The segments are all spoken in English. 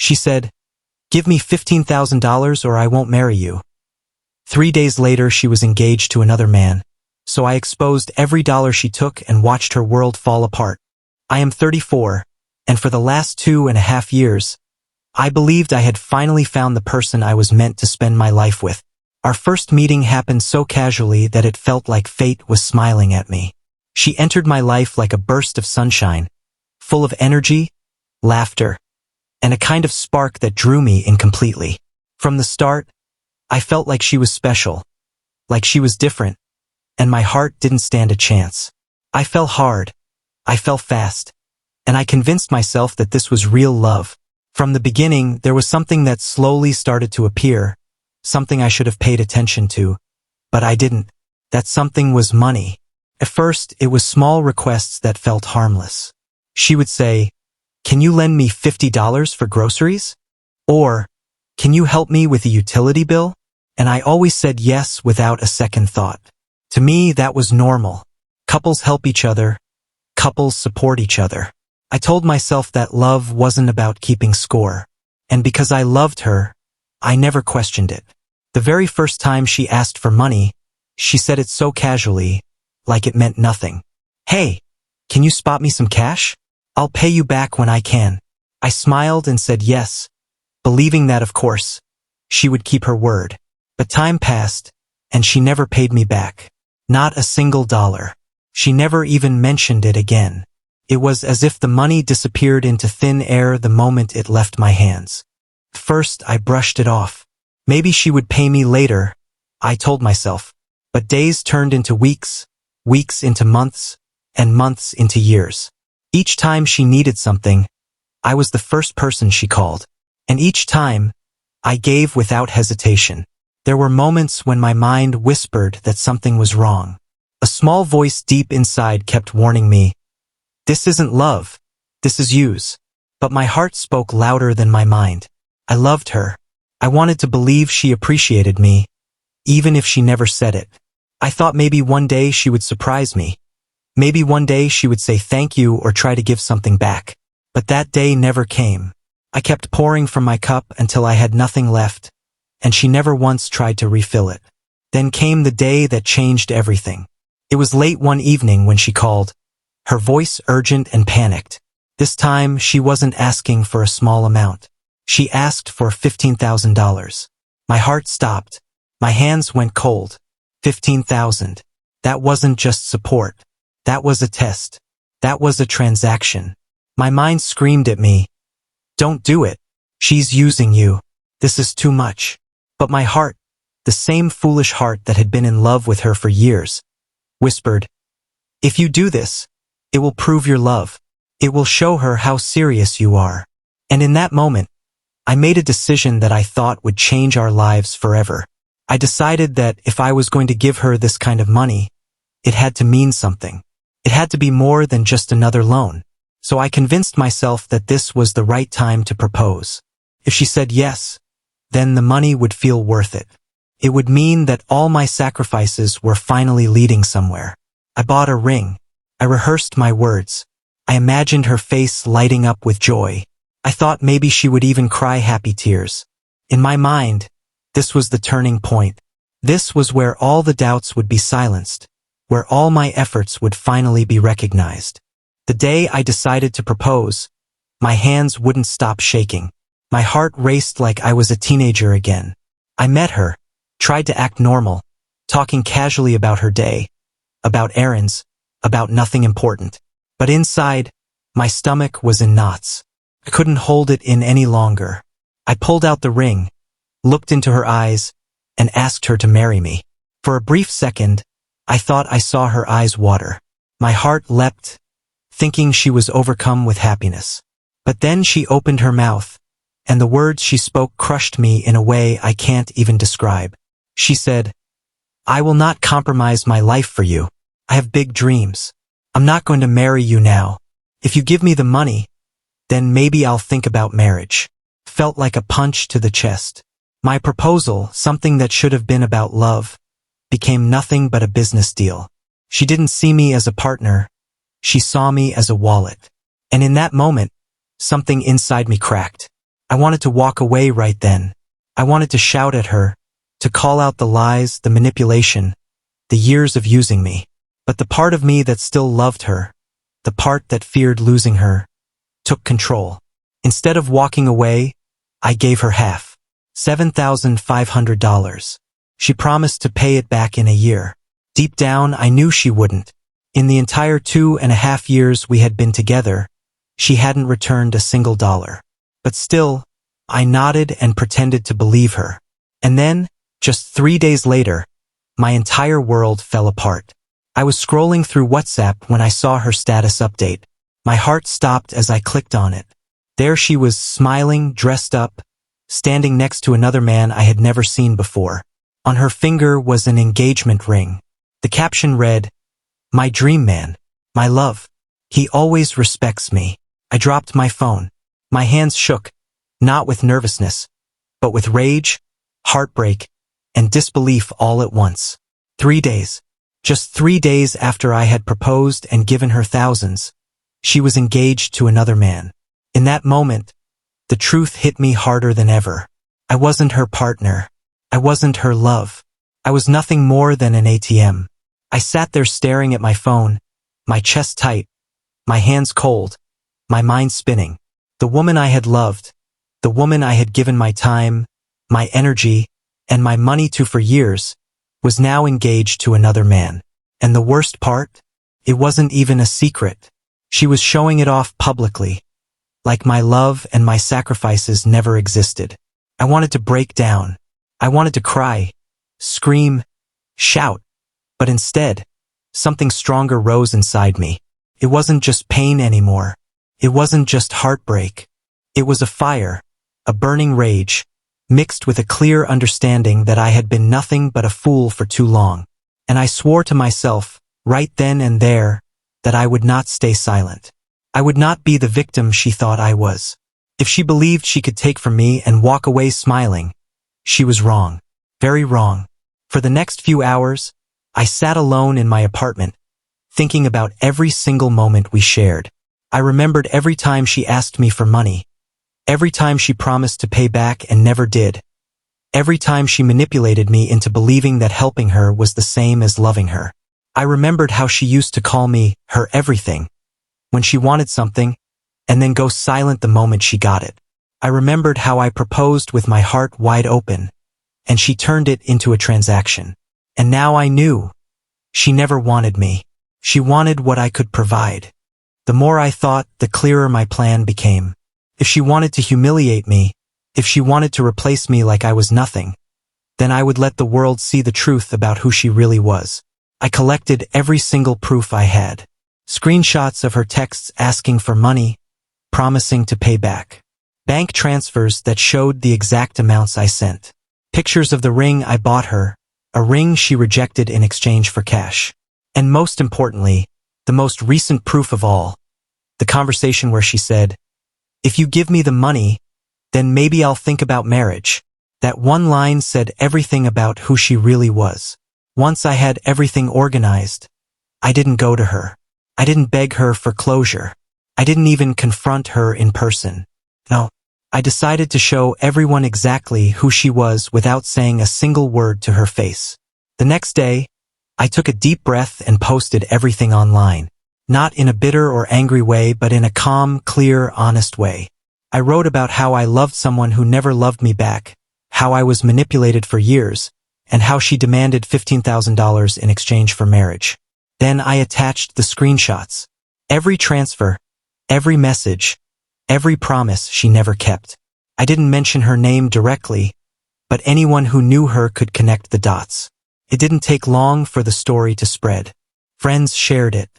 She said, "Give me $15,000 or I won't marry you." 3 days later, she was engaged to another man, so I exposed every dollar she took and watched her world fall apart. I am 34, and for the last 2.5 years, I believed I had finally found the person I was meant to spend my life with. Our first meeting happened so casually that it felt like fate was smiling at me. She entered my life like a burst of sunshine, full of energy, laughter, and a kind of spark that drew me in completely. From the start, I felt like she was special, like she was different, and my heart didn't stand a chance. I fell hard, I fell fast, and I convinced myself that this was real love. From the beginning, there was something that slowly started to appear, something I should have paid attention to, but I didn't. That something was money. At first, it was small requests that felt harmless. She would say, "Can you lend me $50 for groceries?" Or, "Can you help me with a utility bill?" And I always said yes without a second thought. To me, that was normal. Couples help each other. Couples support each other. I told myself that love wasn't about keeping score. And because I loved her, I never questioned it. The very first time she asked for money, she said it so casually, like it meant nothing. "Hey, can you spot me some cash? I'll pay you back when I can." I smiled and said yes, believing that, of course, she would keep her word. But time passed, and she never paid me back. Not a single dollar. She never even mentioned it again. It was as if the money disappeared into thin air the moment it left my hands. First, I brushed it off. Maybe she would pay me later, I told myself. But days turned into weeks, weeks into months, and months into years. Each time she needed something, I was the first person she called. And each time, I gave without hesitation. There were moments when my mind whispered that something was wrong. A small voice deep inside kept warning me, "This isn't love, this is use." But my heart spoke louder than my mind. I loved her. I wanted to believe she appreciated me, even if she never said it. I thought maybe one day she would surprise me. Maybe one day she would say thank you or try to give something back. But that day never came. I kept pouring from my cup until I had nothing left, and she never once tried to refill it. Then came the day that changed everything. It was late one evening when she called, her voice urgent and panicked. This time, she wasn't asking for a small amount. She asked for $15,000. My heart stopped. My hands went cold. 15,000. That wasn't just support. That was a test. That was a transaction. My mind screamed at me, "Don't do it. She's using you. This is too much." But my heart, the same foolish heart that had been in love with her for years, whispered, "If you do this, it will prove your love. It will show her how serious you are." And in that moment, I made a decision that I thought would change our lives forever. I decided that if I was going to give her this kind of money, it had to mean something. It had to be more than just another loan. So I convinced myself that this was the right time to propose. If she said yes, then the money would feel worth it. It would mean that all my sacrifices were finally leading somewhere. I bought a ring. I rehearsed my words. I imagined her face lighting up with joy. I thought maybe she would even cry happy tears. In my mind, this was the turning point. This was where all the doubts would be silenced, where all my efforts would finally be recognized. The day I decided to propose, my hands wouldn't stop shaking. My heart raced like I was a teenager again. I met her, tried to act normal, talking casually about her day, about errands, about nothing important. But inside, my stomach was in knots. I couldn't hold it in any longer. I pulled out the ring, looked into her eyes, and asked her to marry me. For a brief second, I thought I saw her eyes water. My heart leapt, thinking she was overcome with happiness. But then she opened her mouth, and the words she spoke crushed me in a way I can't even describe. She said, "I will not compromise my life for you. I have big dreams. I'm not going to marry you now. If you give me the money, then maybe I'll think about marriage." Felt like a punch to the chest. My proposal, something that should have been about love, became nothing but a business deal. She didn't see me as a partner. She saw me as a wallet. And in that moment, something inside me cracked. I wanted to walk away right then. I wanted to shout at her, to call out the lies, the manipulation, the years of using me. But the part of me that still loved her, the part that feared losing her, took control. Instead of walking away, I gave her half. $7,500. She promised to pay it back in a year. Deep down, I knew she wouldn't. In the entire 2.5 years we had been together, she hadn't returned a single dollar. But still, I nodded and pretended to believe her. And then, just 3 days later, my entire world fell apart. I was scrolling through WhatsApp when I saw her status update. My heart stopped as I clicked on it. There she was, smiling, dressed up, standing next to another man I had never seen before. On her finger was an engagement ring. The caption read, "My dream man, my love. He always respects me." I dropped my phone. My hands shook, not with nervousness, but with rage, heartbreak, and disbelief all at once. 3 days. Just 3 days after I had proposed and given her thousands, she was engaged to another man. In that moment, the truth hit me harder than ever. I wasn't her partner. I wasn't her love. I was nothing more than an ATM. I sat there staring at my phone, my chest tight, my hands cold, my mind spinning. The woman I had loved, the woman I had given my time, my energy, and my money to for years, was now engaged to another man. And the worst part? It wasn't even a secret. She was showing it off publicly, like my love and my sacrifices never existed. I wanted to break down. I wanted to cry, scream, shout. But instead, something stronger rose inside me. It wasn't just pain anymore. It wasn't just heartbreak. It was a fire, a burning rage, mixed with a clear understanding that I had been nothing but a fool for too long. And I swore to myself, right then and there, that I would not stay silent. I would not be the victim she thought I was. If she believed she could take from me and walk away smiling, she was wrong. Very wrong. For the next few hours, I sat alone in my apartment, thinking about every single moment we shared. I remembered every time she asked me for money, every time she promised to pay back and never did, every time she manipulated me into believing that helping her was the same as loving her. I remembered how she used to call me her everything when she wanted something, and then go silent the moment she got it. I remembered how I proposed with my heart wide open, and she turned it into a transaction. And now I knew. She never wanted me. She wanted what I could provide. The more I thought, the clearer my plan became. If she wanted to humiliate me, if she wanted to replace me like I was nothing, then I would let the world see the truth about who she really was. I collected every single proof I had. Screenshots of her texts asking for money, promising to pay back. Bank transfers that showed the exact amounts I sent. Pictures of the ring I bought her, a ring she rejected in exchange for cash. And most importantly, the most recent proof of all, the conversation where she said, "If you give me the money, then maybe I'll think about marriage." That one line said everything about who she really was. Once I had everything organized, I didn't go to her. I didn't beg her for closure. I didn't even confront her in person. No, I decided to show everyone exactly who she was without saying a single word to her face. The next day, I took a deep breath and posted everything online. Not in a bitter or angry way, but in a calm, clear, honest way. I wrote about how I loved someone who never loved me back, how I was manipulated for years, and how she demanded $15,000 in exchange for marriage. Then I attached the screenshots. Every transfer, every message, every promise she never kept. I didn't mention her name directly, but anyone who knew her could connect the dots. It didn't take long for the story to spread. Friends shared it.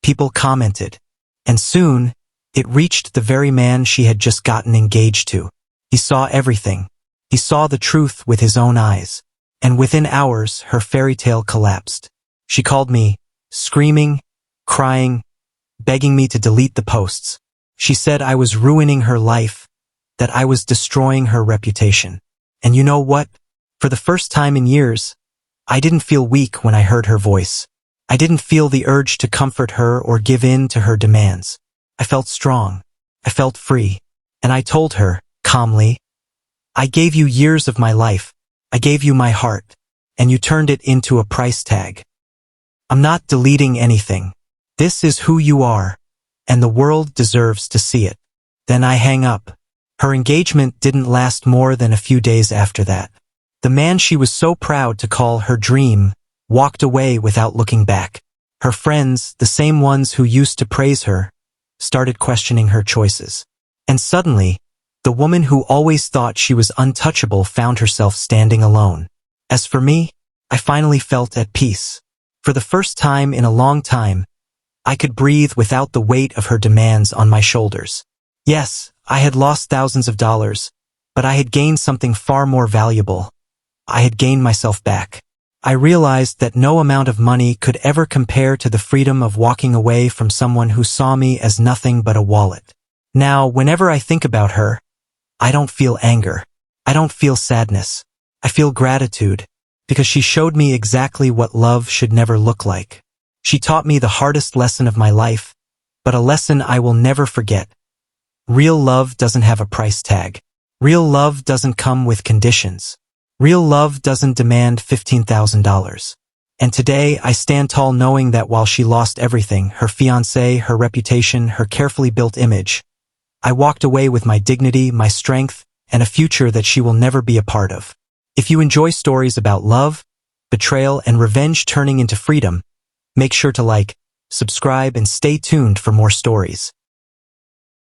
People commented. And soon, it reached the very man she had just gotten engaged to. He saw everything. He saw the truth with his own eyes. And within hours, her fairy tale collapsed. She called me, screaming, crying, begging me to delete the posts. She said I was ruining her life, that I was destroying her reputation. And you know what? For the first time in years, I didn't feel weak when I heard her voice. I didn't feel the urge to comfort her or give in to her demands. I felt strong. I felt free. And I told her, calmly. "I gave you years of my life. I gave you my heart. And you turned it into a price tag. I'm not deleting anything. This is who you are. And the world deserves to see it." Then I hang up. Her engagement didn't last more than a few days after that. The man she was so proud to call her dream walked away without looking back. Her friends, the same ones who used to praise her, started questioning her choices. And suddenly, the woman who always thought she was untouchable found herself standing alone. As for me, I finally felt at peace. For the first time in a long time, I could breathe without the weight of her demands on my shoulders. Yes, I had lost thousands of dollars, but I had gained something far more valuable. I had gained myself back. I realized that no amount of money could ever compare to the freedom of walking away from someone who saw me as nothing but a wallet. Now, whenever I think about her, I don't feel anger. I don't feel sadness. I feel gratitude, because she showed me exactly what love should never look like. She taught me the hardest lesson of my life, but a lesson I will never forget. Real love doesn't have a price tag. Real love doesn't come with conditions. Real love doesn't demand $15,000. And today, I stand tall knowing that while she lost everything, her fiancé, her reputation, her carefully built image, I walked away with my dignity, my strength, and a future that she will never be a part of. If you enjoy stories about love, betrayal, and revenge turning into freedom, make sure to like, subscribe, and stay tuned for more stories.